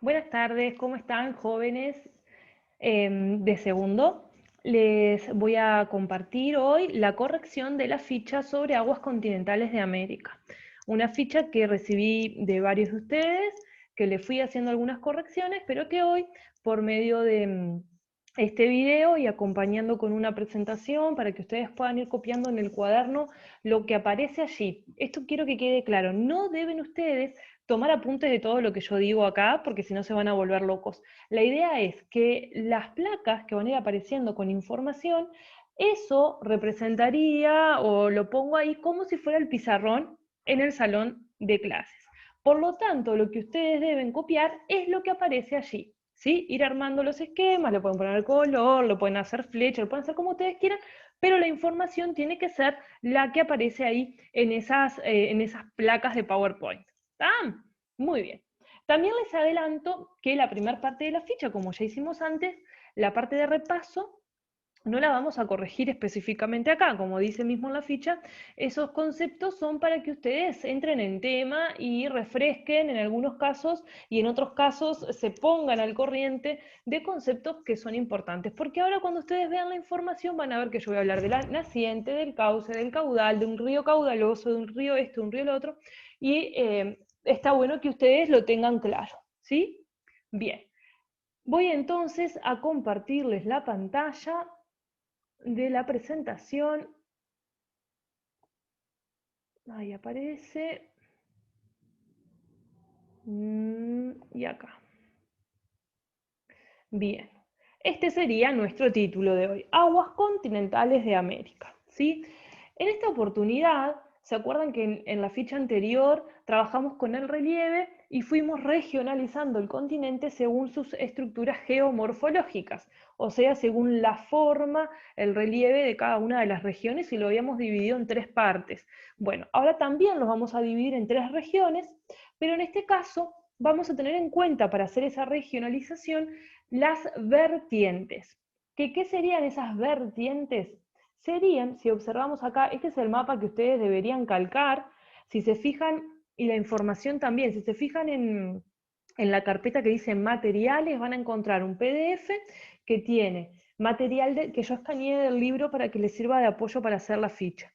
Buenas tardes, ¿cómo están, jóvenes de segundo? Les voy a compartir hoy la corrección de la ficha sobre aguas continentales de América. Una ficha que recibí de varios de ustedes, que le fui haciendo algunas correcciones, pero que hoy, por medio de este video y acompañando con una presentación para que ustedes puedan ir copiando en el cuaderno lo que aparece allí. Esto quiero que quede claro, no deben ustedes tomar apuntes de todo lo que yo digo acá, porque si no se van a volver locos. La idea es que las placas que van a ir apareciendo con información, eso representaría, o lo pongo ahí, como si fuera el pizarrón en el salón de clases. Por lo tanto, lo que ustedes deben copiar es lo que aparece allí. ¿Sí? Ir armando los esquemas, le pueden poner color, lo pueden hacer flecha, lo pueden hacer como ustedes quieran, pero la información tiene que ser la que aparece ahí en esas placas de PowerPoint. Ah, muy bien. También les adelanto que la primera parte de la ficha, como ya hicimos antes, la parte de repaso, no la vamos a corregir específicamente acá, como dice mismo en la ficha, esos conceptos son para que ustedes entren en tema y refresquen en algunos casos y en otros casos se pongan al corriente de conceptos que son importantes, porque ahora cuando ustedes vean la información van a ver que yo voy a hablar de la naciente, del cauce, del caudal, de un río caudaloso, de un río este, un río el otro, y está bueno que ustedes lo tengan claro, ¿sí? Bien, voy entonces a compartirles la pantalla de la presentación. Ahí aparece. Y acá. Bien. Este sería nuestro título de hoy, Aguas continentales de América. ¿Sí? En esta oportunidad, ¿se acuerdan que en la ficha anterior trabajamos con el relieve y fuimos regionalizando el continente según sus estructuras geomorfológicas? O sea, según la forma, el relieve de cada una de las regiones, y lo habíamos dividido en tres partes. Bueno, ahora también los vamos a dividir en tres regiones, pero en este caso vamos a tener en cuenta para hacer esa regionalización las vertientes. ¿Qué serían esas vertientes? Serían, si observamos acá, este es el mapa que ustedes deberían calcar, si se fijan, y la información también, si se fijan en la carpeta que dice materiales, van a encontrar un PDF que tiene material que yo escaneé del libro para que les sirva de apoyo para hacer la ficha.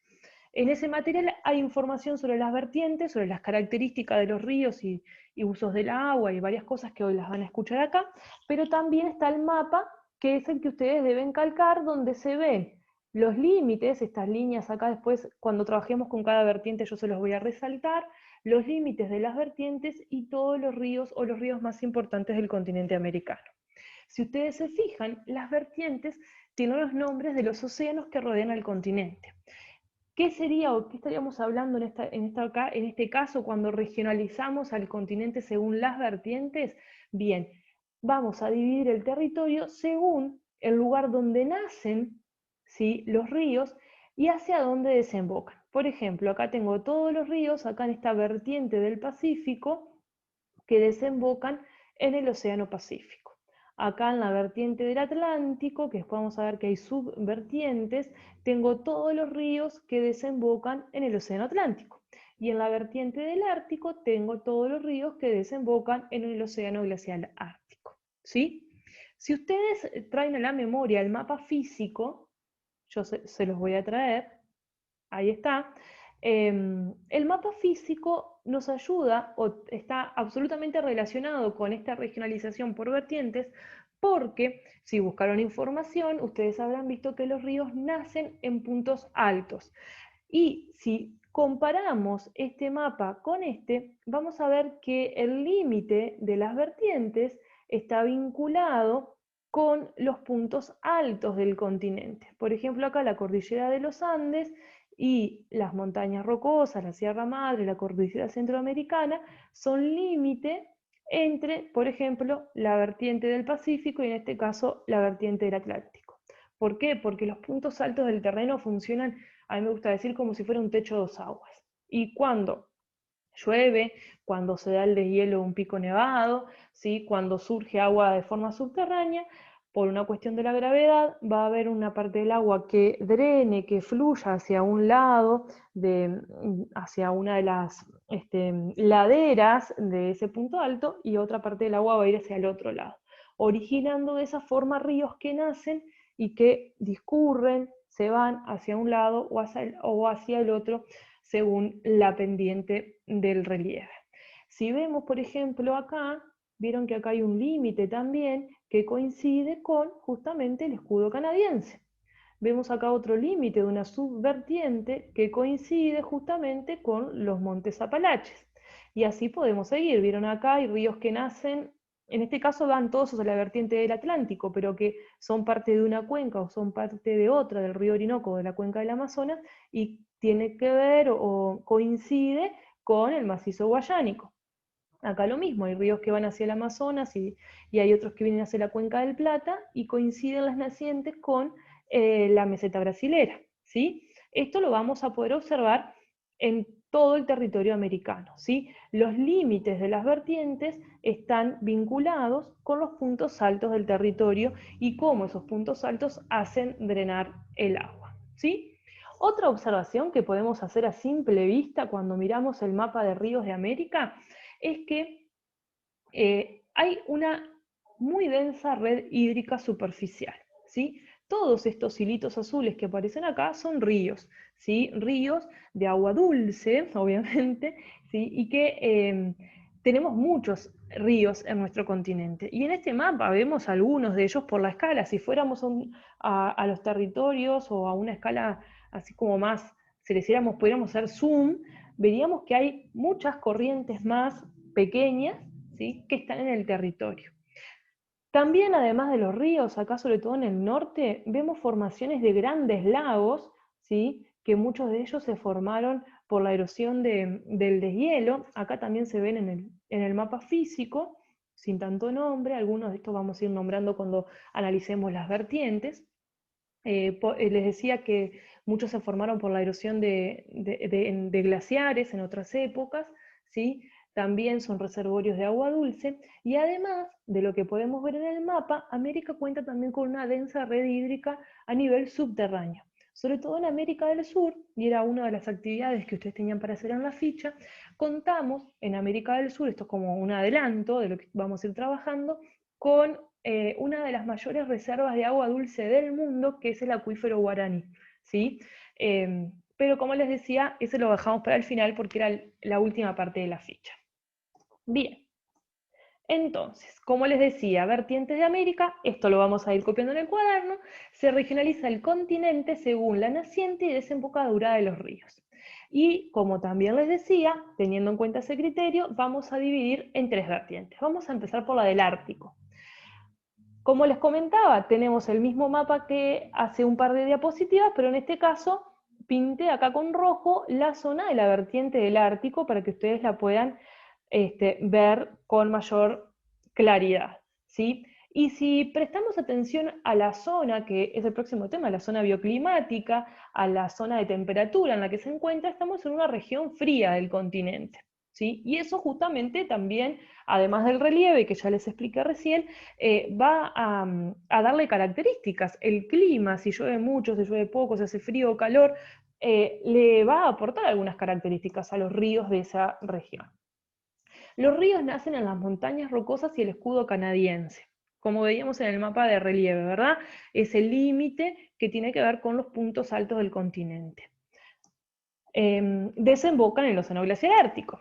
En ese material hay información sobre las vertientes, sobre las características de los ríos y usos del agua y varias cosas que hoy las van a escuchar acá, pero también está el mapa, que es el que ustedes deben calcar, donde se ven los límites, estas líneas acá después, cuando trabajemos con cada vertiente yo se los voy a resaltar, los límites de las vertientes y todos los ríos o los ríos más importantes del continente americano. Si ustedes se fijan, las vertientes tienen los nombres de los océanos que rodean al continente. ¿Qué sería o qué estaríamos hablando en este caso cuando regionalizamos al continente según las vertientes? Bien, vamos a dividir el territorio según el lugar donde nacen, ¿sí?, los ríos y hacia dónde desembocan. Por ejemplo, acá tengo todos los ríos, acá en esta vertiente del Pacífico, que desembocan en el Océano Pacífico. Acá en la vertiente del Atlántico, que después vamos a ver que hay subvertientes, tengo todos los ríos que desembocan en el Océano Atlántico. Y en la vertiente del Ártico tengo todos los ríos que desembocan en el Océano Glacial Ártico. ¿Sí? Si ustedes traen a la memoria el mapa físico, yo se los voy a traer, ahí está. El mapa físico nos ayuda o está absolutamente relacionado con esta regionalización por vertientes porque si buscaron información, ustedes habrán visto que los ríos nacen en puntos altos. Y si comparamos este mapa con este, vamos a ver que el límite de las vertientes está vinculado con los puntos altos del continente. Por ejemplo, acá la cordillera de los Andes y las montañas rocosas, la Sierra Madre, la cordillera centroamericana, son límite entre, por ejemplo, la vertiente del Pacífico y en este caso la vertiente del Atlántico. ¿Por qué? Porque los puntos altos del terreno funcionan, a mí me gusta decir, como si fuera un techo de dos aguas. Y cuando llueve, cuando se da el deshielo de un pico nevado, ¿sí?, cuando surge agua de forma subterránea, por una cuestión de la gravedad, va a haber una parte del agua que drene, que fluya hacia un lado, hacia una de las laderas de ese punto alto, y otra parte del agua va a ir hacia el otro lado, originando de esa forma ríos que nacen y que discurren, se van hacia un lado o hacia el otro, según la pendiente del relieve. Si vemos, por ejemplo, acá, vieron que acá hay un límite también que coincide con justamente el escudo canadiense. Vemos acá otro límite de una subvertiente que coincide justamente con los montes Apalaches. Y así podemos seguir. Vieron acá hay ríos que nacen, en este caso van todos a la vertiente del Atlántico, pero que son parte de una cuenca o son parte de otra, del río Orinoco o de la cuenca del Amazonas, y tiene que ver o coincide con el macizo guayánico. Acá lo mismo, hay ríos que van hacia el Amazonas y hay otros que vienen hacia la cuenca del Plata y coinciden las nacientes con la meseta brasilera, ¿sí? Esto lo vamos a poder observar en todo el territorio americano, ¿sí? Los límites de las vertientes están vinculados con los puntos altos del territorio y cómo esos puntos altos hacen drenar el agua, ¿sí? Otra observación que podemos hacer a simple vista cuando miramos el mapa de ríos de América es que hay una muy densa red hídrica superficial, ¿sí? Todos estos hilitos azules que aparecen acá son ríos, ¿sí? Ríos de agua dulce, obviamente, ¿sí? Y que tenemos muchos ríos en nuestro continente. Y en este mapa vemos algunos de ellos por la escala. Si fuéramos a los territorios o a una escala así como más, si le hiciéramos, pudiéramos hacer zoom, veríamos que hay muchas corrientes más pequeñas, ¿sí?, que están en el territorio. También, además de los ríos, acá sobre todo en el norte, vemos formaciones de grandes lagos, ¿sí?, que muchos de ellos se formaron por la erosión del deshielo. Acá también se ven en el mapa físico, sin tanto nombre, algunos de estos vamos a ir nombrando cuando analicemos las vertientes. Les decía que muchos se formaron por la erosión de glaciares en otras épocas, ¿sí? También son reservorios de agua dulce, y además de lo que podemos ver en el mapa, América cuenta también con una densa red hídrica a nivel subterráneo, sobre todo en América del Sur, y era una de las actividades que ustedes tenían para hacer en la ficha. Contamos en América del Sur, esto es como un adelanto de lo que vamos a ir trabajando, con una de las mayores reservas de agua dulce del mundo, que es el acuífero Guaraní, ¿sí? Pero como les decía, ese lo dejamos para el final porque era la última parte de la ficha. Bien, entonces, como les decía, vertientes de América, esto lo vamos a ir copiando en el cuaderno, se regionaliza el continente según la naciente y desembocadura de los ríos. Y como también les decía, teniendo en cuenta ese criterio, vamos a dividir en 3 vertientes. Vamos a empezar por la del Ártico. Como les comentaba, tenemos el mismo mapa que hace un par de diapositivas, pero en este caso pinté acá con rojo la zona de la vertiente del Ártico para que ustedes la puedan ver con mayor claridad, ¿sí? Y si prestamos atención a la zona, que es el próximo tema, la zona bioclimática, a la zona de temperatura en la que se encuentra, estamos en una región fría del continente, ¿sí? Y eso justamente también, además del relieve que ya les expliqué recién, va a darle características. El clima, si llueve mucho, si llueve poco, si hace frío o calor, le va a aportar algunas características a los ríos de esa región. Los ríos nacen en las montañas rocosas y el escudo canadiense, como veíamos en el mapa de relieve, ¿verdad? Es el límite que tiene que ver con los puntos altos del continente. Desembocan en el océano glaciar ártico.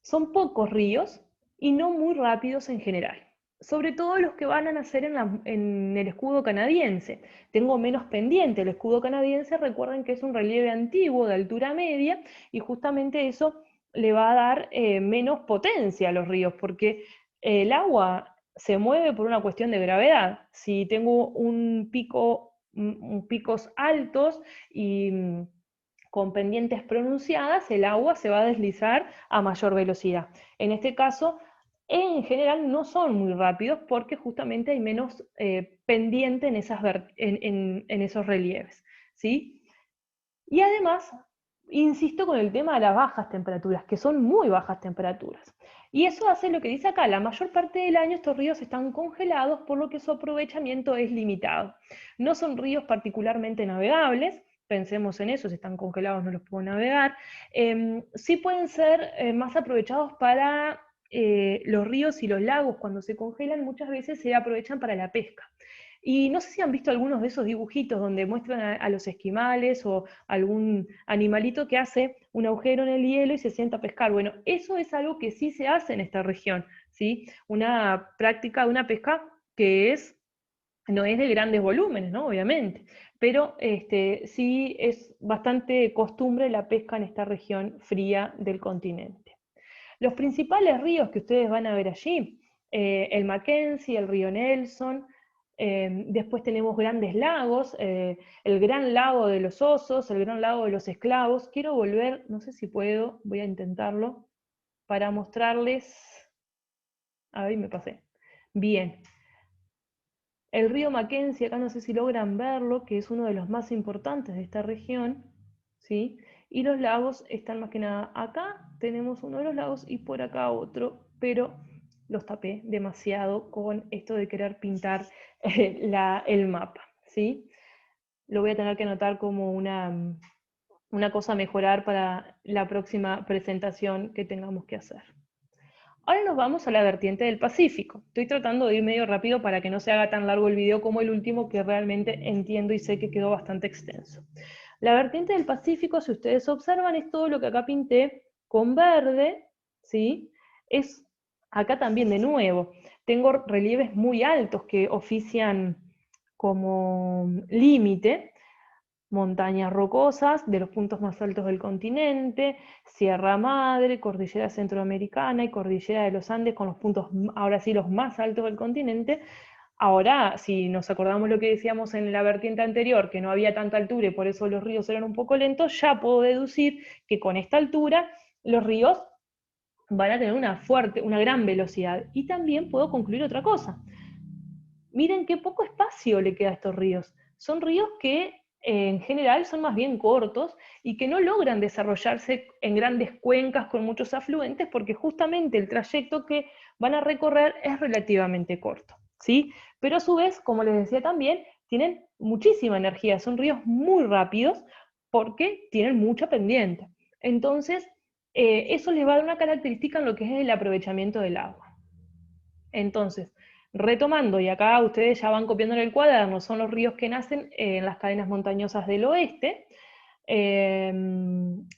Son pocos ríos y no muy rápidos en general, sobre todo los que van a nacer en el escudo canadiense. Tengo menos pendiente el escudo canadiense, recuerden que es un relieve antiguo de altura media, y justamente eso le va a dar menos potencia a los ríos, porque el agua se mueve por una cuestión de gravedad. Si tengo picos altos y con pendientes pronunciadas, el agua se va a deslizar a mayor velocidad. En este caso, en general no son muy rápidos porque justamente hay menos pendiente en esos relieves, ¿sí? Y además, Insisto con el tema de las bajas temperaturas, que son muy bajas temperaturas. Y eso hace lo que dice acá, la mayor parte del año estos ríos están congelados, por lo que su aprovechamiento es limitado. No son ríos particularmente navegables, pensemos en eso, si están congelados no los puedo navegar. Sí pueden ser más aprovechados para los ríos y los lagos, cuando se congelan muchas veces se aprovechan para la pesca. Y no sé si han visto algunos de esos dibujitos donde muestran a los esquimales o algún animalito que hace un agujero en el hielo y se sienta a pescar. Bueno, eso es algo que sí se hace en esta región, ¿sí? Una práctica de una pesca que no es de grandes volúmenes, ¿no? Obviamente, pero sí es bastante costumbre la pesca en esta región fría del continente. Los principales ríos que ustedes van a ver allí, el Mackenzie, el río Nelson, después tenemos grandes lagos, el Gran Lago de los Osos, el Gran Lago de los Esclavos. Quiero volver, no sé si puedo, voy a intentarlo, para mostrarles, ahí me pasé. Bien, el río Mackenzie, acá no sé si logran verlo, que es uno de los más importantes de esta región, ¿sí? Y los lagos están más que nada acá, tenemos uno de los lagos y por acá otro, pero los tapé demasiado con esto de querer pintar el mapa, ¿sí? Lo voy a tener que anotar como una cosa a mejorar para la próxima presentación que tengamos que hacer. Ahora nos vamos a la vertiente del Pacífico. Estoy tratando de ir medio rápido para que no se haga tan largo el video como el último, que realmente entiendo y sé que quedó bastante extenso. La vertiente del Pacífico, si ustedes observan, es todo lo que acá pinté con verde, ¿sí? Es acá también de nuevo. Tengo relieves muy altos que ofician como límite, montañas rocosas de los puntos más altos del continente, Sierra Madre, Cordillera Centroamericana y Cordillera de los Andes con los puntos, ahora sí, los más altos del continente. Ahora, si nos acordamos lo que decíamos en la vertiente anterior, que no había tanta altura y por eso los ríos eran un poco lentos, ya puedo deducir que con esta altura los ríos van a tener una gran velocidad. Y también puedo concluir otra cosa. Miren qué poco espacio le queda a estos ríos. Son ríos que en general son más bien cortos y que no logran desarrollarse en grandes cuencas con muchos afluentes porque justamente el trayecto que van a recorrer es relativamente corto, ¿sí? Pero a su vez, como les decía también, tienen muchísima energía, son ríos muy rápidos porque tienen mucha pendiente. Entonces, eso les va a dar una característica en lo que es el aprovechamiento del agua. Entonces, retomando, y acá ustedes ya van copiando en el cuaderno, son los ríos que nacen en las cadenas montañosas del oeste,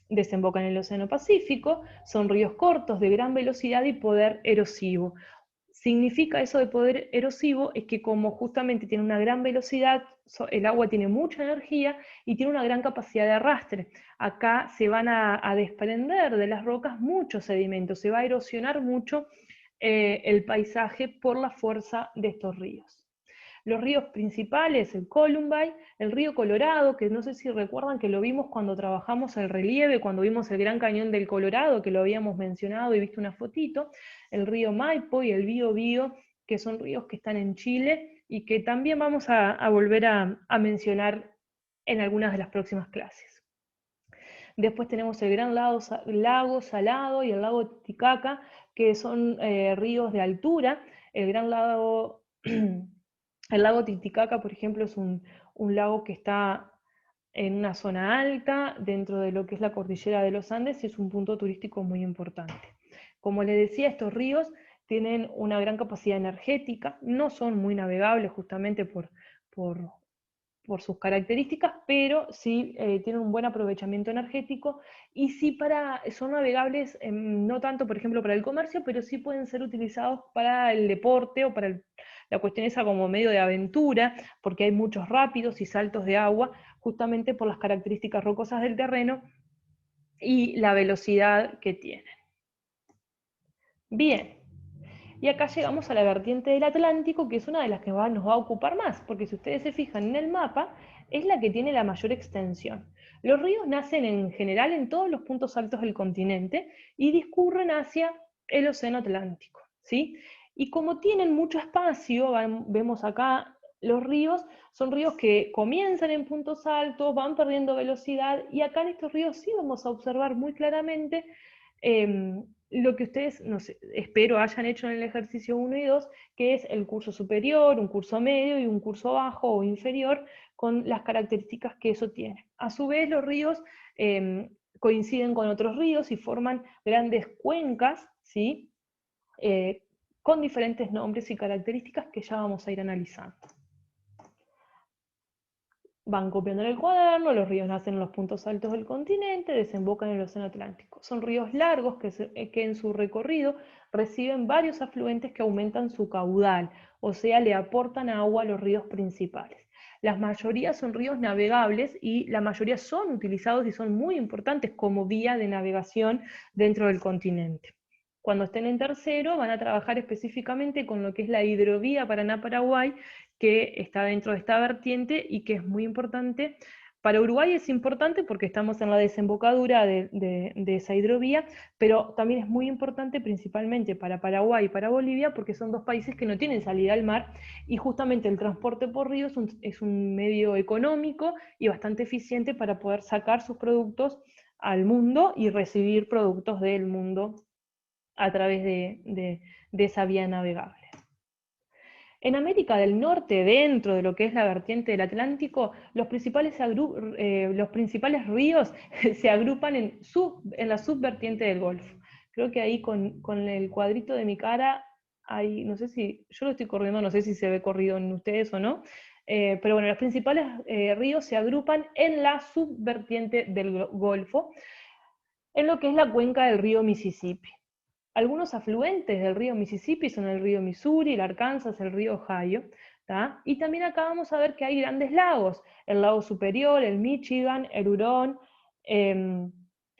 desembocan en el Océano Pacífico, son ríos cortos de gran velocidad y poder erosivo. Significa eso de poder erosivo es que como justamente tiene una gran velocidad, el agua tiene mucha energía y tiene una gran capacidad de arrastre. Acá se van a desprender de las rocas muchos sedimentos, se va a erosionar mucho el paisaje por la fuerza de estos ríos. Los ríos principales, el Columbine, el río Colorado, que no sé si recuerdan que lo vimos cuando trabajamos el relieve, cuando vimos el Gran Cañón del Colorado, que lo habíamos mencionado y visto una fotito, el río Maipo y el Biobío, que son ríos que están en Chile y que también vamos a volver a mencionar en algunas de las próximas clases. Después tenemos el Gran Lago Salado y el lago Titicaca, que son ríos de altura. El Gran Lago, el lago Titicaca, por ejemplo, es un lago que está en una zona alta dentro de lo que es la cordillera de los Andes y es un punto turístico muy importante. Como les decía, estos ríos tienen una gran capacidad energética, no son muy navegables justamente por sus características, pero sí tienen un buen aprovechamiento energético y sí son navegables, no tanto por ejemplo para el comercio, pero sí pueden ser utilizados para el deporte o para la cuestión esa como medio de aventura, porque hay muchos rápidos y saltos de agua, justamente por las características rocosas del terreno y la velocidad que tienen. Bien, y acá llegamos a la vertiente del Atlántico, que es una de las que nos va a ocupar más, porque si ustedes se fijan en el mapa, es la que tiene la mayor extensión. Los ríos nacen en general en todos los puntos altos del continente y discurren hacia el Océano Atlántico, ¿sí? Y como tienen mucho espacio, vemos acá Los ríos son ríos que comienzan en puntos altos, van perdiendo velocidad, y acá en estos ríos sí vamos a observar muy claramente lo que ustedes, no sé, espero hayan hecho en el ejercicio 1 y 2, que es el curso superior, un curso medio y un curso bajo o inferior, con las características que eso tiene. A su vez, los ríos coinciden con otros ríos y forman grandes cuencas, ¿sí? Con diferentes nombres y características que ya vamos a ir analizando. Van copiando en el cuaderno, los ríos nacen en los puntos altos del continente, desembocan en el Océano Atlántico. Son ríos largos que en su recorrido reciben varios afluentes que aumentan su caudal, o sea, le aportan agua a los ríos principales. La mayoría son ríos navegables y la mayoría son utilizados y son muy importantes como vía de navegación dentro del continente. Cuando estén en tercero van a trabajar específicamente con lo que es la hidrovía Paraná-Paraguay, que está dentro de esta vertiente y que es muy importante. Para Uruguay es importante porque estamos en la desembocadura de esa hidrovía, pero también es muy importante principalmente para Paraguay y para Bolivia porque son dos países que no tienen salida al mar, y justamente el transporte por río es un medio económico y bastante eficiente para poder sacar sus productos al mundo y recibir productos del mundo a través de esa vía navegable. En América del Norte, dentro de lo que es la vertiente del Atlántico, los principales ríos se agrupan en la subvertiente del Golfo. Creo que ahí con el cuadrito de mi cara, hay, no sé si, yo lo estoy corriendo, no sé si se ve corrido en ustedes o no, pero bueno, los principales ríos se agrupan en la subvertiente del Golfo, en lo que es la cuenca del río Mississippi. Algunos afluentes del río Mississippi son el río Missouri, el Arkansas, el río Ohio, ¿tá? Y también acá vamos a ver que hay grandes lagos, el lago Superior, el Michigan, el Hurón,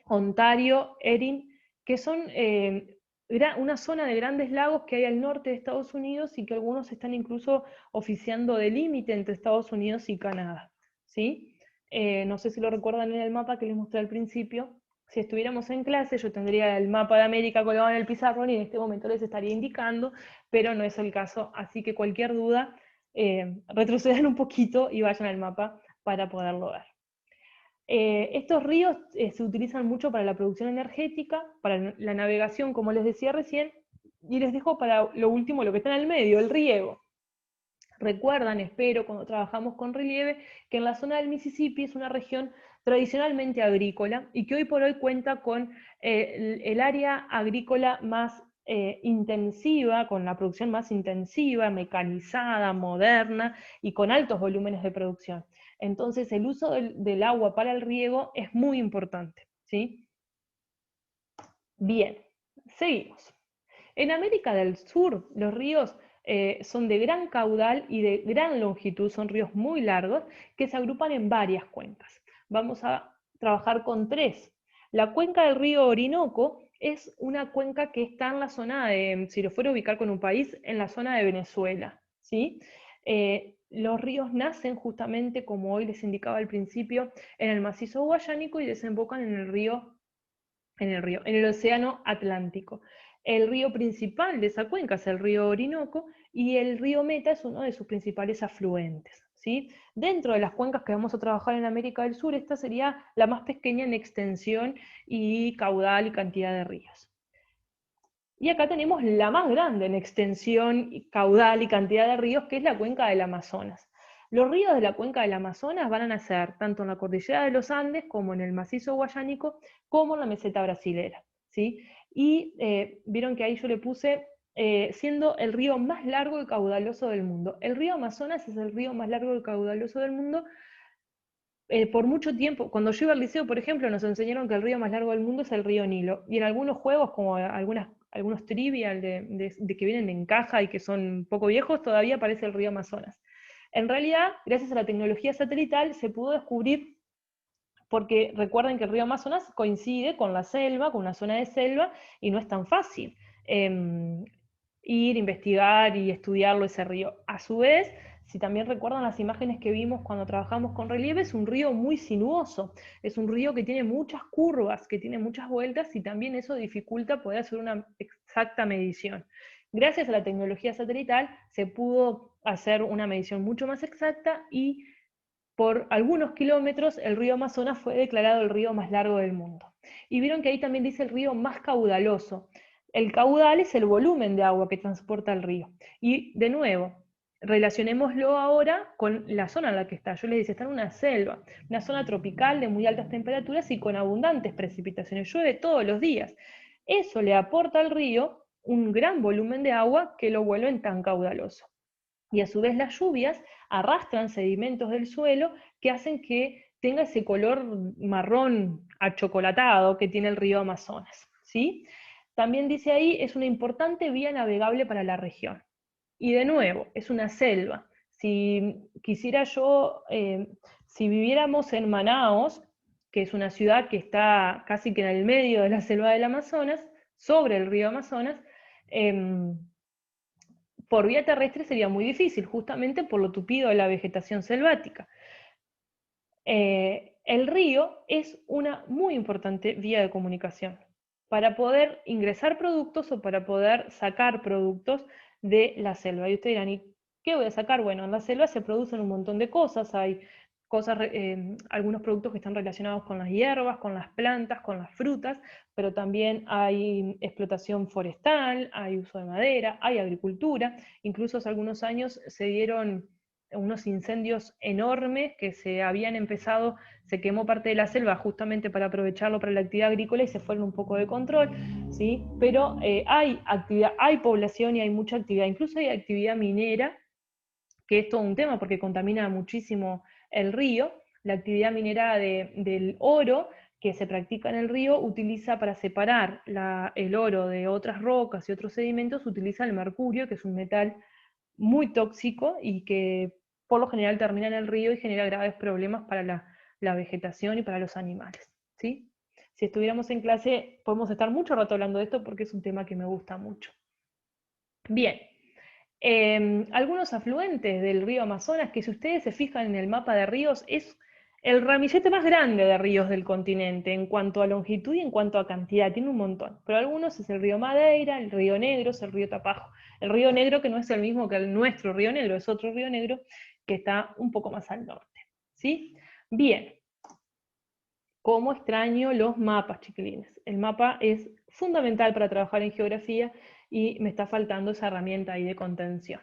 Ontario, Erin, que son una zona de grandes lagos que hay al norte de Estados Unidos y que algunos están incluso oficiando de límite entre Estados Unidos y Canadá, ¿sí? No sé si lo recuerdan en el mapa que les mostré al principio. Si estuviéramos en clase, yo tendría el mapa de América colgado en el pizarrón y en este momento les estaría indicando, pero no es el caso, así que cualquier duda, retrocedan un poquito y vayan al mapa para poderlo ver. Estos ríos se utilizan mucho para la producción energética, para la navegación, como les decía recién, y les dejo para lo último, lo que está en el medio, el riego. Recuerdan, espero, cuando trabajamos con relieve, que en la zona del Mississippi es una región tradicionalmente agrícola y que hoy por hoy cuenta con el área agrícola más intensiva, con la producción más intensiva, mecanizada, moderna y con altos volúmenes de producción. Entonces el uso del agua para el riego es muy importante, ¿sí? Bien, seguimos. En América del Sur, los ríos son de gran caudal y de gran longitud, son ríos muy largos que se agrupan en varias cuencas. Vamos a trabajar con tres. La cuenca del río Orinoco es una cuenca que está en la zona de, si lo fuera a ubicar con un país, en la zona de Venezuela, ¿sí? Los ríos nacen justamente, como hoy les indicaba al principio, en el macizo guayánico y desembocan en el océano Atlántico. El río principal de esa cuenca es el río Orinoco y el río Meta es uno de sus principales afluentes, ¿sí? Dentro de las cuencas que vamos a trabajar en América del Sur, esta sería la más pequeña en extensión y caudal y cantidad de ríos. Y acá tenemos la más grande en extensión, caudal y cantidad de ríos, que es la cuenca del Amazonas. Los ríos de la cuenca del Amazonas van a nacer tanto en la cordillera de los Andes como en el macizo guayánico, como en la meseta brasilera, ¿sí? Y vieron que ahí yo le puse siendo el río más largo y caudaloso del mundo. El río Amazonas es el río más largo y caudaloso del mundo. Por mucho tiempo, cuando yo iba al liceo, por ejemplo, nos enseñaron que el río más largo del mundo es el río Nilo. Y en algunos juegos, como algunos trivial de que vienen en caja y que son un poco viejos, todavía aparece el río Amazonas. En realidad, gracias a la tecnología satelital, se pudo descubrir, porque recuerden que el río Amazonas coincide con la selva, con una zona de selva, y no es tan fácil ir, investigar y estudiarlo ese río. A su vez, Si también recuerdan las imágenes que vimos cuando trabajamos con relieve, es un río muy sinuoso, es un río que tiene muchas curvas, que tiene muchas vueltas y también eso dificulta poder hacer una exacta medición. Gracias a la tecnología satelital se pudo hacer una medición mucho más exacta y por algunos kilómetros el río Amazonas fue declarado el río más largo del mundo. Y vieron que ahí también dice el río más caudaloso. El caudal es el volumen de agua que transporta el río. Y de nuevo, relacionémoslo ahora con la zona en la que está. Yo les decía, está en una selva, una zona tropical de muy altas temperaturas y con abundantes precipitaciones. Llueve todos los días. Eso le aporta al río un gran volumen de agua que lo vuelven tan caudaloso. Y a su vez las lluvias arrastran sedimentos del suelo que hacen que tenga ese color marrón achocolatado que tiene el río Amazonas, ¿sí? También dice ahí, es una importante vía navegable para la región. Y de nuevo, es una selva. Si quisiera yo, si viviéramos en Manaos, que es una ciudad que está casi que en el medio de la selva del Amazonas, sobre el río Amazonas, por vía terrestre sería muy difícil, justamente por lo tupido de la vegetación selvática. El río es una muy importante vía de comunicación para poder ingresar productos o para poder sacar productos de la selva. Y ustedes dirán, ¿y qué voy a sacar? Bueno, en la selva se producen un montón de cosas, hay cosas, algunos productos que están relacionados con las hierbas, con las plantas, con las frutas, pero también hay explotación forestal, hay uso de madera, hay agricultura, incluso hace algunos años se dieron unos incendios enormes que se habían empezado, se quemó parte de la selva justamente para aprovecharlo para la actividad agrícola y se fueron un poco de control, ¿sí? Pero hay actividad, hay población y hay mucha actividad, incluso hay actividad minera, que es todo un tema porque contamina muchísimo el río. La actividad minera del oro que se practica en el río utiliza para separar el oro de otras rocas y otros sedimentos, utiliza el mercurio, que es un metal muy tóxico y que por lo general termina en el río y genera graves problemas para la vegetación y para los animales, ¿sí? Si estuviéramos en clase, podemos estar mucho rato hablando de esto porque es un tema que me gusta mucho. Bien, algunos afluentes del río Amazonas, que si ustedes se fijan en el mapa de ríos, es el ramillete más grande de ríos del continente en cuanto a longitud y en cuanto a cantidad, tiene un montón. Pero algunos es el río Madeira, el río Negro, es el río Tapajo. El río Negro que no es el mismo que el nuestro río Negro, es otro río Negro que está un poco más al norte. ¿Sí? Bien, ¿cómo extraño los mapas, chiquilines? El mapa es fundamental para trabajar en geografía y me está faltando esa herramienta ahí de contención.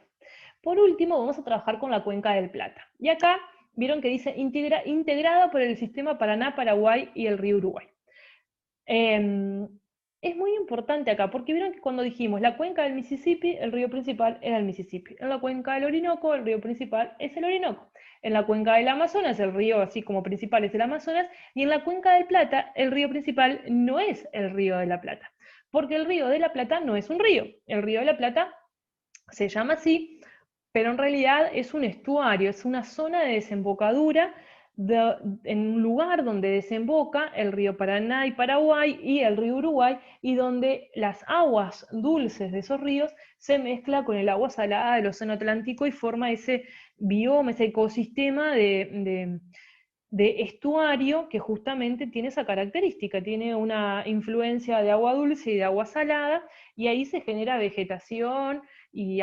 Por último, vamos a trabajar con la Cuenca del Plata. Y acá vieron que dice integrada por el sistema Paraná, Paraguay y el río Uruguay. Es muy importante acá, porque vieron que cuando dijimos la cuenca del Mississippi, el río principal era el Mississippi. En la cuenca del Orinoco, el río principal es el Orinoco. En la cuenca del Amazonas, el río así como principal es el Amazonas. Y en la cuenca del Plata, el río principal no es el río de la Plata. Porque el río de la Plata no es un río. El río de la Plata se llama así, pero en realidad es un estuario, es una zona de desembocadura en un lugar donde desemboca el río Paraná y Paraguay y el río Uruguay, y donde las aguas dulces de esos ríos se mezcla con el agua salada del Océano Atlántico y forma ese bioma, ese ecosistema de estuario que justamente tiene esa característica, tiene una influencia de agua dulce y de agua salada, y ahí se genera vegetación y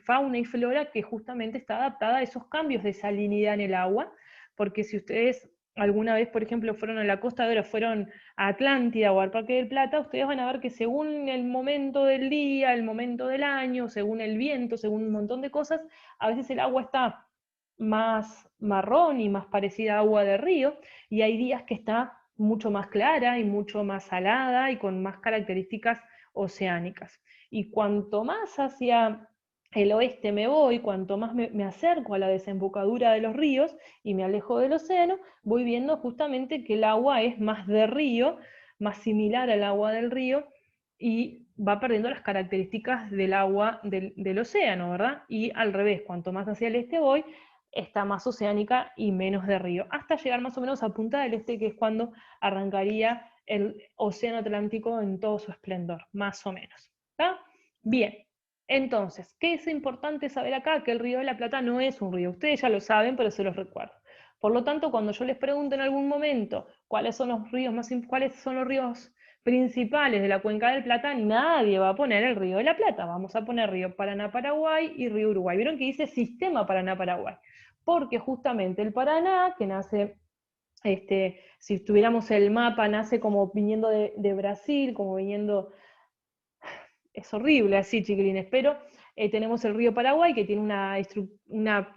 fauna y flora que justamente está adaptada a esos cambios de salinidad en el agua, porque si ustedes alguna vez, por ejemplo, fueron a la Costa de Oro, fueron a Atlántida o al Parque del Plata, ustedes van a ver que según el momento del día, el momento del año, según el viento, según un montón de cosas, a veces el agua está más marrón y más parecida a agua de río, y hay días que está mucho más clara y mucho más salada y con más características oceánicas. Y cuanto más hacia el oeste me voy, cuanto más me acerco a la desembocadura de los ríos y me alejo del océano, voy viendo justamente que el agua es más de río, más similar al agua del río, y va perdiendo las características del agua del océano, ¿verdad? Y al revés, cuanto más hacia el este voy, está más oceánica y menos de río, hasta llegar más o menos a Punta del Este, que es cuando arrancaría el océano Atlántico en todo su esplendor, más o menos. ¿Está? Bien. Entonces, ¿qué es importante saber acá? Que el Río de la Plata no es un río. Ustedes ya lo saben, pero se los recuerdo. Por lo tanto, cuando yo les pregunto en algún momento cuáles son los ríos principales de la Cuenca del Plata, nadie va a poner el Río de la Plata. Vamos a poner Río Paraná-Paraguay y Río Uruguay. ¿Vieron que dice Sistema Paraná-Paraguay? Porque justamente el Paraná, que nace, si tuviéramos el mapa, nace como viniendo de Brasil, como viniendo... Es horrible así, chiquilines, pero tenemos el río Paraguay, que tiene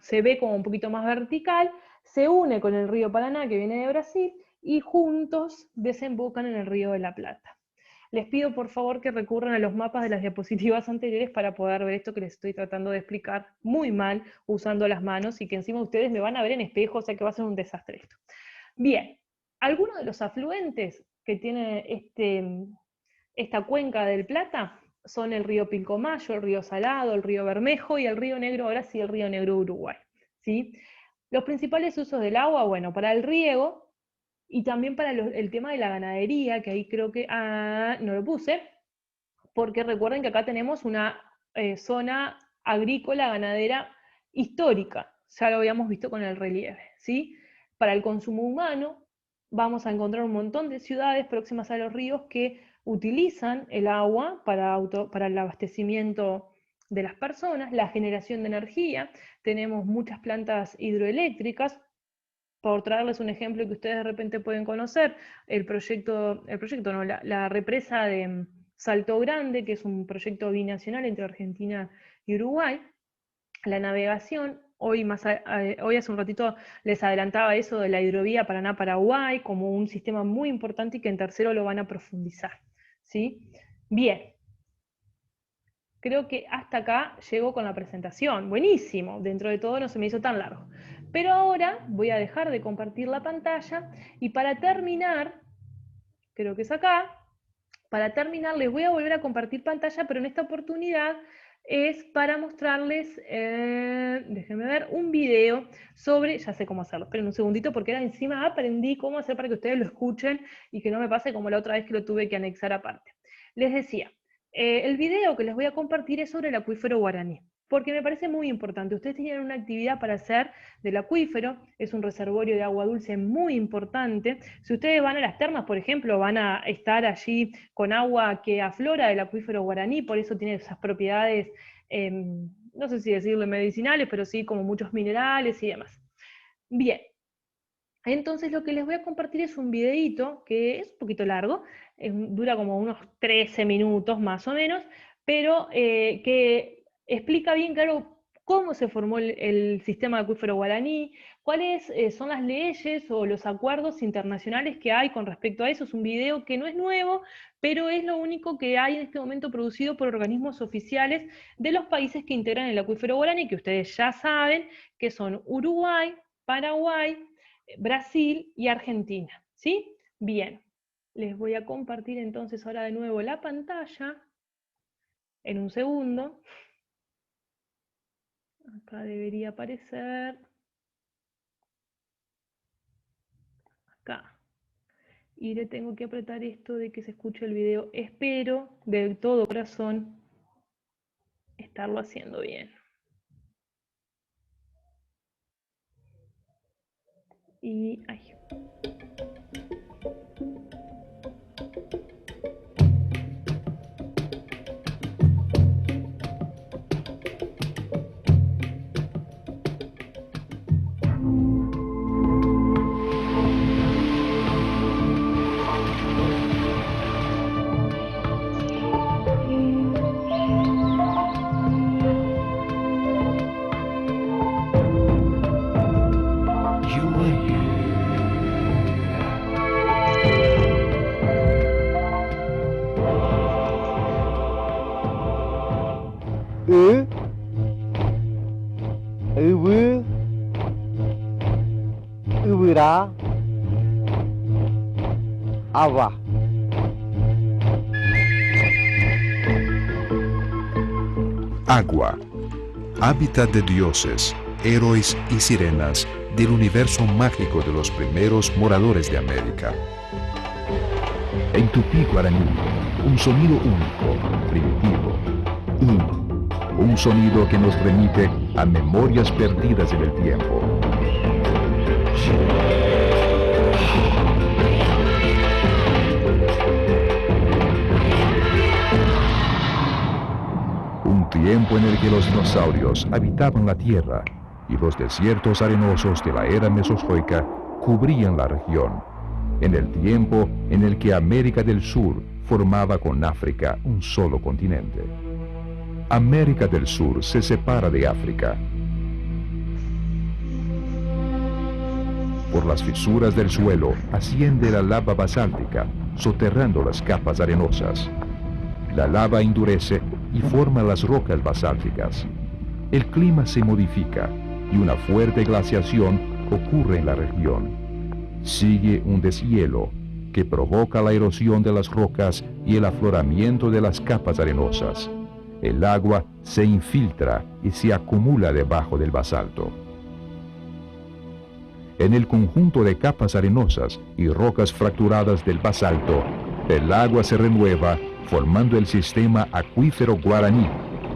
se ve como un poquito más vertical, se une con el río Paraná, que viene de Brasil, y juntos desembocan en el río de la Plata. Les pido por favor que recurran a los mapas de las diapositivas anteriores para poder ver esto que les estoy tratando de explicar muy mal usando las manos, y que encima ustedes me van a ver en espejo, o sea que va a ser un desastre esto. Bien, algunos de los afluentes que tiene esta cuenca del Plata son el río Pilcomayo, el río Salado, el río Bermejo y el río Negro, ahora sí el río Negro Uruguay, ¿sí? Los principales usos del agua, bueno, para el riego y también para el tema de la ganadería, que ahí creo que no lo puse, porque recuerden que acá tenemos una zona agrícola ganadera histórica, ya lo habíamos visto con el relieve, ¿sí? Para el consumo humano vamos a encontrar un montón de ciudades próximas a los ríos que utilizan el agua para el abastecimiento de las personas, la generación de energía. Tenemos muchas plantas hidroeléctricas. Por traerles un ejemplo que ustedes de repente pueden conocer, la represa de Salto Grande, que es un proyecto binacional entre Argentina y Uruguay. La navegación, hoy hace un ratito les adelantaba eso de la hidrovía Paraná-Paraguay como un sistema muy importante y que en tercero lo van a profundizar, ¿sí? Bien, creo que hasta acá llego con la presentación, buenísimo, dentro de todo no se me hizo tan largo. Pero ahora voy a dejar de compartir la pantalla y para terminar, creo que es acá, para terminar les voy a volver a compartir pantalla, pero en esta oportunidad es para mostrarles, déjenme ver, un video sobre, ya sé cómo hacerlo, esperen un segundito porque ahora encima aprendí cómo hacer para que ustedes lo escuchen y que no me pase como la otra vez que lo tuve que anexar aparte. Les decía, el video que les voy a compartir es sobre el acuífero guaraní, porque me parece muy importante. Ustedes tienen una actividad para hacer del acuífero, es un reservorio de agua dulce muy importante. Si ustedes van a las termas, por ejemplo, van a estar allí con agua que aflora del acuífero guaraní, por eso tiene esas propiedades, no sé si decirle medicinales, pero sí como muchos minerales y demás. Bien, entonces lo que les voy a compartir es un videíto que es un poquito largo, dura como unos 13 minutos más o menos, pero que explica bien claro cómo se formó el sistema de acuífero guaraní, cuáles son las leyes o los acuerdos internacionales que hay con respecto a eso. Es un video que no es nuevo, pero es lo único que hay en este momento producido por organismos oficiales de los países que integran el acuífero guaraní, que ustedes ya saben que son Uruguay, Paraguay, Brasil y Argentina, ¿sí? Bien, les voy a compartir entonces ahora de nuevo la pantalla en un segundo. Acá debería aparecer. Acá. Y le tengo que apretar esto de que se escuche el video. Espero de todo corazón estarlo haciendo bien. Y ahí. Agua. Agua, hábitat de dioses, héroes y sirenas del universo mágico de los primeros moradores de América. En tupí guaraní, un sonido único, primitivo, un sonido que nos remite a memorias perdidas en el tiempo. Un tiempo en el que los dinosaurios habitaban la Tierra y los desiertos arenosos de la era mesozoica cubrían la región. En el tiempo en el que América del Sur formaba con África un solo continente. América del Sur se separa de África. Por las fisuras del suelo asciende la lava basáltica, soterrando las capas arenosas. La lava endurece y forma las rocas basálticas. El clima se modifica y una fuerte glaciación ocurre en la región. Sigue un deshielo que provoca la erosión de las rocas y el afloramiento de las capas arenosas. El agua se infiltra y se acumula debajo del basalto. En el conjunto de capas arenosas y rocas fracturadas del basalto, el agua se renueva formando el sistema acuífero Guaraní,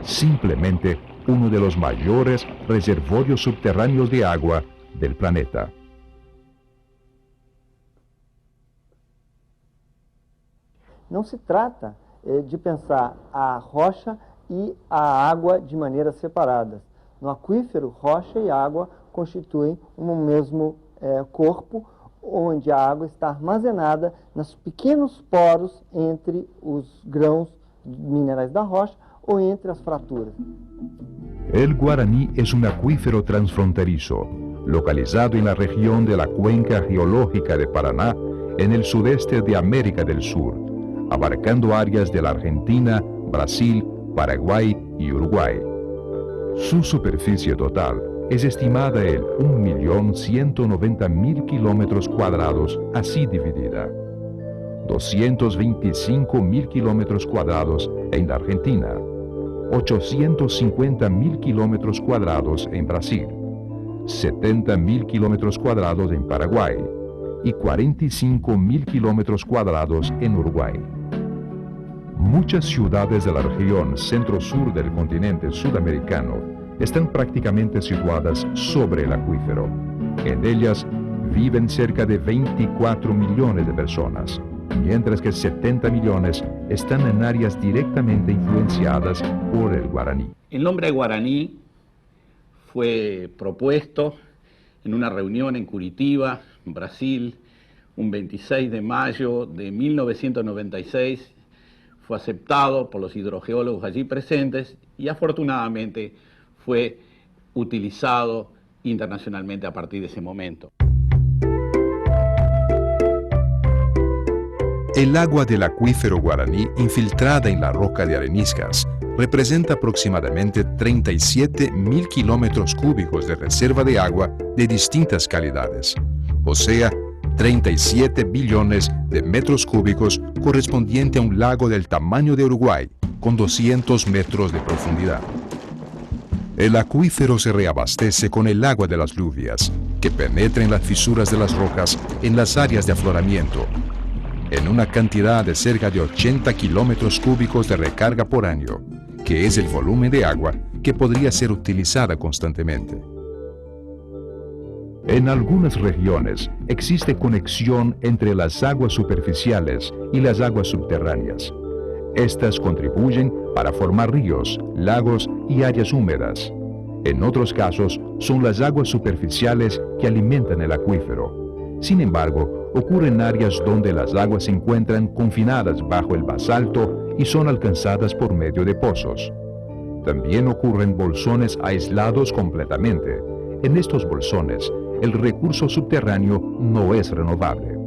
simplemente uno de los mayores reservorios subterráneos de agua del planeta. Não se trata de pensar a rocha e a água de maneiras separadas. No aquífero, rocha e água constituem um mesmo corpo, onde a água está armazenada nos pequenos poros entre os grãos minerais da rocha ou entre as fraturas. El Guaraní es un acuífero transfronterizo, localizado en la región de la Cuenca Geológica de Paraná, en el sudeste de América del Sur, abarcando áreas de la Argentina, Brasil, Paraguay y Uruguay. Su superficie total es estimada en 1.190.000 kilómetros cuadrados, así dividida. 225.000 kilómetros cuadrados en la Argentina, 850.000 kilómetros cuadrados en Brasil, 70.000 kilómetros cuadrados en Paraguay y 45.000 kilómetros cuadrados en Uruguay. Muchas ciudades de la región centro-sur del continente sudamericano están prácticamente situadas sobre el acuífero. En ellas viven cerca de 24 millones de personas, mientras que 70 millones están en áreas directamente influenciadas por el guaraní. El nombre guaraní fue propuesto en una reunión en Curitiba, Brasil, un 26 de mayo de 1996. Fue aceptado por los hidrogeólogos allí presentes y afortunadamente fue utilizado internacionalmente a partir de ese momento. El agua del acuífero Guaraní infiltrada en la roca de areniscas representa aproximadamente 37.000 kilómetros cúbicos de reserva de agua de distintas calidades, o sea, 37 billones de metros cúbicos correspondiente a un lago del tamaño de Uruguay, con 200 metros de profundidad. El acuífero se reabastece con el agua de las lluvias, que penetra en las fisuras de las rocas en las áreas de afloramiento, en una cantidad de cerca de 80 kilómetros cúbicos de recarga por año, que es el volumen de agua que podría ser utilizada constantemente. En algunas regiones existe conexión entre las aguas superficiales y las aguas subterráneas. Estas contribuyen para formar ríos, lagos y áreas húmedas. En otros casos, son las aguas superficiales que alimentan el acuífero. Sin embargo, ocurren áreas donde las aguas se encuentran confinadas bajo el basalto y son alcanzadas por medio de pozos. También ocurren bolsones aislados completamente. En estos bolsones, el recurso subterráneo no es renovable.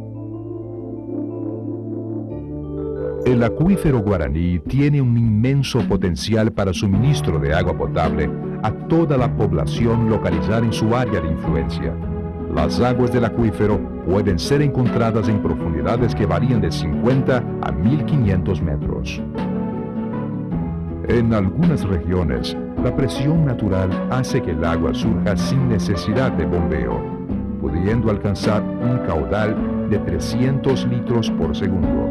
El acuífero Guaraní tiene un inmenso potencial para suministro de agua potable a toda la población localizada en su área de influencia. Las aguas del acuífero pueden ser encontradas en profundidades que varían de 50 a 1.500 metros. En algunas regiones, la presión natural hace que el agua surja sin necesidad de bombeo, pudiendo alcanzar un caudal de 300 litros por segundo.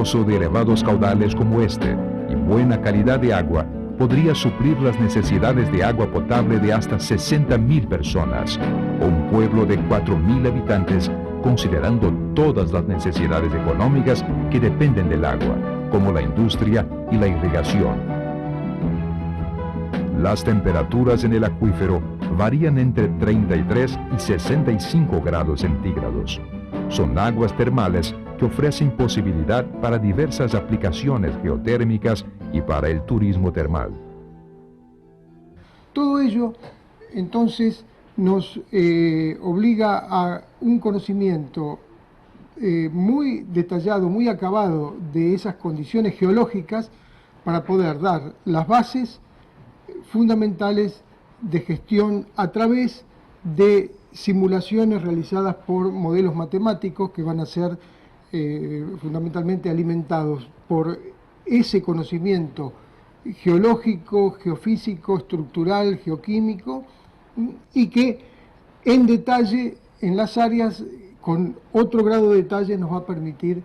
pozo de elevados caudales como este y buena calidad de agua podría suplir las necesidades de agua potable de hasta 60.000 personas, o un pueblo de 4.000 habitantes, considerando todas las necesidades económicas que dependen del agua, como la industria y la irrigación. Las temperaturas en el acuífero varían entre 33 y 65 grados centígrados. Son aguas termales que ofrecen posibilidad para diversas aplicaciones geotérmicas y para el turismo termal. Todo ello, entonces, nos obliga a un conocimiento muy detallado, muy acabado de esas condiciones geológicas para poder dar las bases fundamentales de gestión a través de simulaciones realizadas por modelos matemáticos que van a ser fundamentalmente alimentados por ese conocimiento geológico, geofísico, estructural, geoquímico, y que en detalle, en las áreas, con otro grado de detalle, nos va a permitir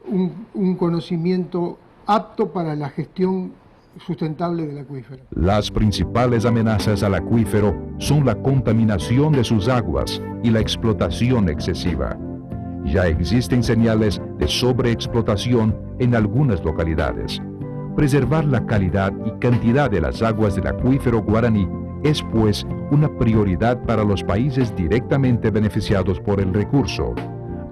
un conocimiento apto para la gestión sustentable del acuífero. Las principales amenazas al acuífero son la contaminación de sus aguas y la explotación excesiva. Ya existen señales de sobreexplotación en algunas localidades. Preservar la calidad y cantidad de las aguas del acuífero Guaraní es, pues, una prioridad para los países directamente beneficiados por el recurso.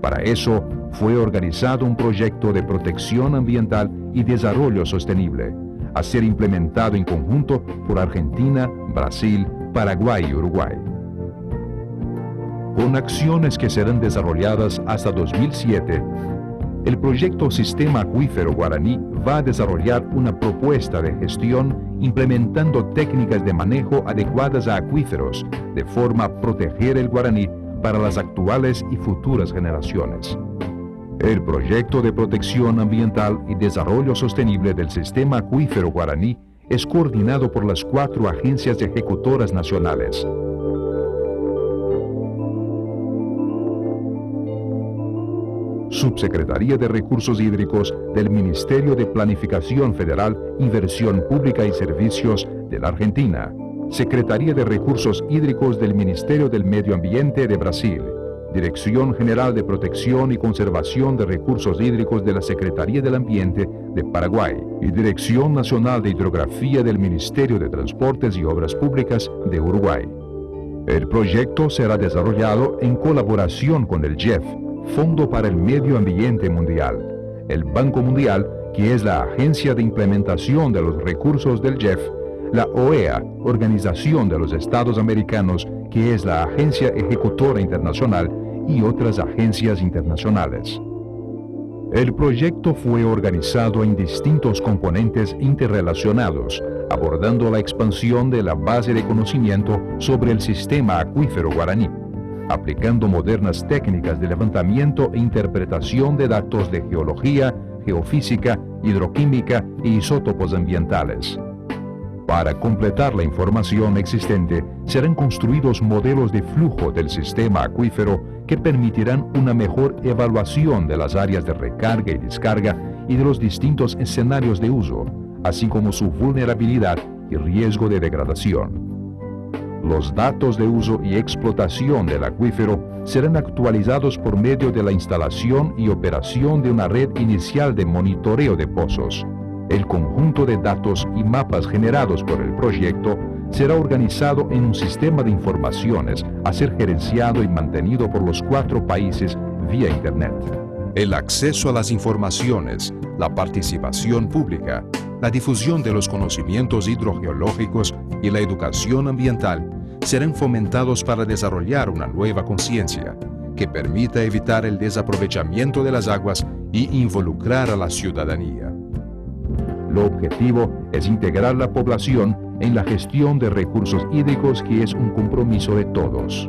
Para eso, fue organizado un proyecto de protección ambiental y desarrollo sostenible, a ser implementado en conjunto por Argentina, Brasil, Paraguay y Uruguay. Con acciones que serán desarrolladas hasta 2007, el proyecto Sistema Acuífero Guaraní va a desarrollar una propuesta de gestión implementando técnicas de manejo adecuadas a acuíferos, de forma a proteger el Guaraní para las actuales y futuras generaciones. El proyecto de protección ambiental y desarrollo sostenible del Sistema Acuífero Guaraní es coordinado por las 4 agencias ejecutoras nacionales. Subsecretaría de Recursos Hídricos del Ministerio de Planificación Federal, Inversión Pública y Servicios de la Argentina. Secretaría de Recursos Hídricos del Ministerio del Medio Ambiente de Brasil. Dirección General de Protección y Conservación de Recursos Hídricos de la Secretaría del Ambiente de Paraguay y Dirección Nacional de Hidrografía del Ministerio de Transportes y Obras Públicas de Uruguay. El proyecto será desarrollado en colaboración con el GEF, Fondo para el Medio Ambiente Mundial, el Banco Mundial, que es la agencia de implementación de los recursos del GEF, la OEA, Organización de los Estados Americanos, que es la agencia ejecutora internacional, y otras agencias internacionales. El proyecto fue organizado en distintos componentes interrelacionados, abordando la expansión de la base de conocimiento sobre el sistema acuífero guaraní, aplicando modernas técnicas de levantamiento e interpretación de datos de geología, geofísica, hidroquímica e isótopos ambientales. Para completar la información existente, serán construidos modelos de flujo del sistema acuífero que permitirán una mejor evaluación de las áreas de recarga y descarga y de los distintos escenarios de uso, así como su vulnerabilidad y riesgo de degradación. Los datos de uso y explotación del acuífero serán actualizados por medio de la instalación y operación de una red inicial de monitoreo de pozos. El conjunto de datos y mapas generados por el proyecto será organizado en un sistema de informaciones a ser gerenciado y mantenido por los 4 países vía Internet. El acceso a las informaciones, la participación pública, la difusión de los conocimientos hidrogeológicos y la educación ambiental serán fomentados para desarrollar una nueva conciencia que permita evitar el desaprovechamiento de las aguas y involucrar a la ciudadanía. Lo objetivo es integrar la población en la gestión de recursos hídricos, que es un compromiso de todos.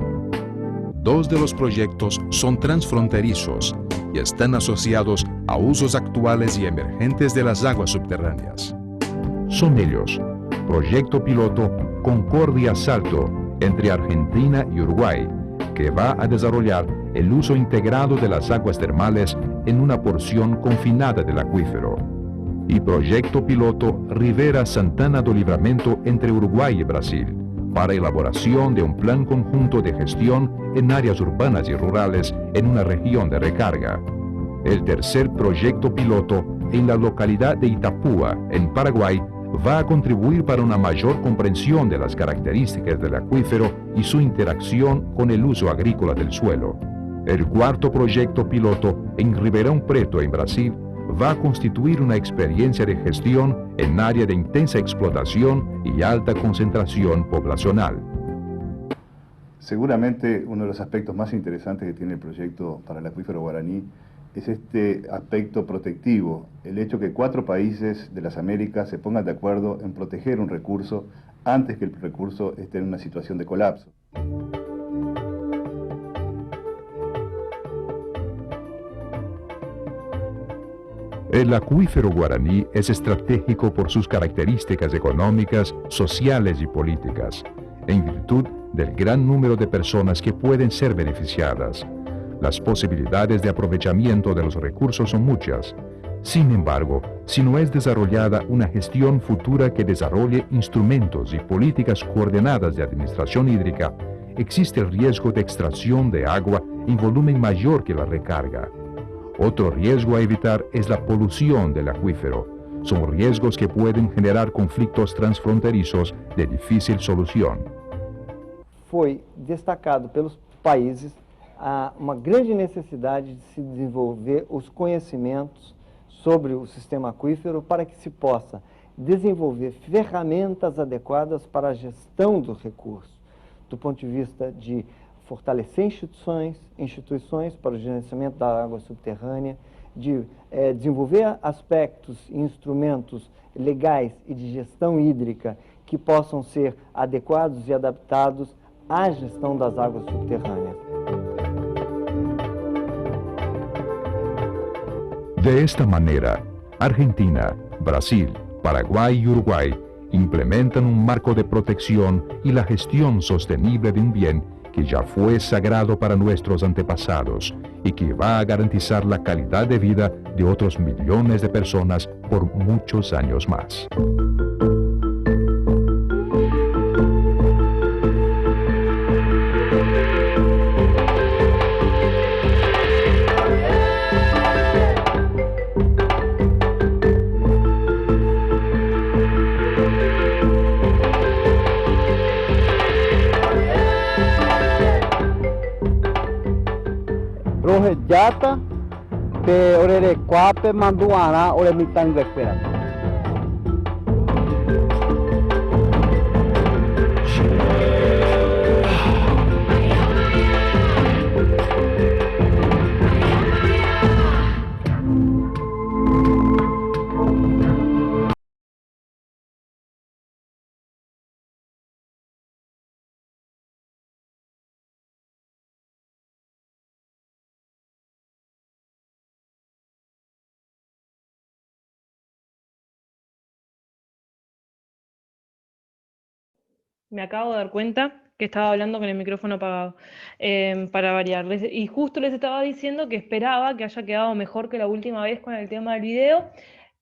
2 de los proyectos son transfronterizos y están asociados a usos actuales y emergentes de las aguas subterráneas. Son ellos: Proyecto Piloto Concordia Salto entre Argentina y Uruguay, que va a desarrollar el uso integrado de las aguas termales en una porción confinada del acuífero. Y proyecto piloto Rivera Santana do Livramento entre Uruguay y Brasil, para elaboración de un plan conjunto de gestión en áreas urbanas y rurales en una región de recarga. El tercer proyecto piloto en la localidad de Itapúa, en Paraguay, va a contribuir para una mayor comprensión de las características del acuífero y su interacción con el uso agrícola del suelo. El cuarto proyecto piloto en Ribeirão Preto, en Brasil, va a constituir una experiencia de gestión en área de intensa explotación y alta concentración poblacional. Seguramente uno de los aspectos más interesantes que tiene el proyecto para el acuífero guaraní es este aspecto protectivo, el hecho que 4 países de las Américas se pongan de acuerdo en proteger un recurso antes que el recurso esté en una situación de colapso. El acuífero guaraní es estratégico por sus características económicas, sociales y políticas, en virtud del gran número de personas que pueden ser beneficiadas. Las posibilidades de aprovechamiento de los recursos son muchas. Sin embargo, si no es desarrollada una gestión futura que desarrolle instrumentos y políticas coordinadas de administración hídrica, existe el riesgo de extracción de agua en volumen mayor que la recarga. Otro riesgo a evitar es la polución del acuífero. Son riesgos que pueden generar conflictos transfronterizos de difícil solución. Foi destacado pelos países uma grande necessidade de se desenvolver os conhecimentos sobre o sistema aquífero para que se possa desenvolver ferramentas adequadas para a gestão do recurso, do ponto de vista de fortalecer instituições para o gerenciamento da água subterrânea, de desenvolver aspectos e instrumentos legais e de gestão hídrica que possam ser adequados e adaptados à gestão das águas subterrâneas. De esta manera, Argentina, Brasil, Paraguay y Uruguay implementan un marco de protección y la gestión sostenible de un bien que ya fue sagrado para nuestros antepasados y que va a garantizar la calidad de vida de otros millones de personas por muchos años más. Jata pe orere kwape manduana ore mitang vekpera. Me acabo de dar cuenta que estaba hablando con el micrófono apagado, para variar. Y justo les estaba diciendo que esperaba que haya quedado mejor que la última vez con el tema del video,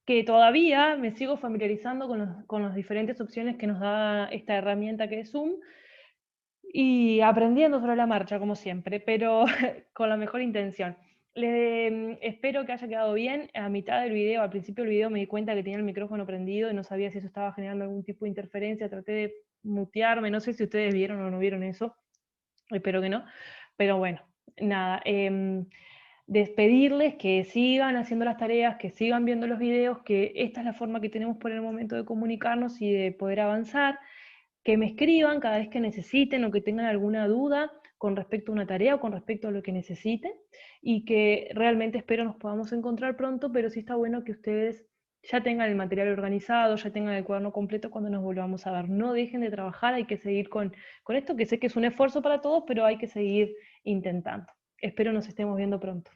que todavía me sigo familiarizando con las diferentes opciones que nos da esta herramienta que es Zoom, y aprendiendo sobre la marcha, como siempre, pero con la mejor intención. Espero que haya quedado bien. A mitad del video, al principio del video, me di cuenta que tenía el micrófono prendido y no sabía si eso estaba generando algún tipo de interferencia. Traté de mutearme, no sé si ustedes vieron o no vieron eso, espero que no, pero bueno, nada, despedirles, que sigan haciendo las tareas, que sigan viendo los videos, que esta es la forma que tenemos por el momento de comunicarnos y de poder avanzar, que me escriban cada vez que necesiten o que tengan alguna duda con respecto a una tarea o con respecto a lo que necesiten, y que realmente espero nos podamos encontrar pronto, pero sí está bueno que ustedes ya tengan el material organizado, ya tengan el cuaderno completo cuando nos volvamos a ver. No dejen de trabajar, hay que seguir con esto, que sé que es un esfuerzo para todos, pero hay que seguir intentando. Espero nos estemos viendo pronto.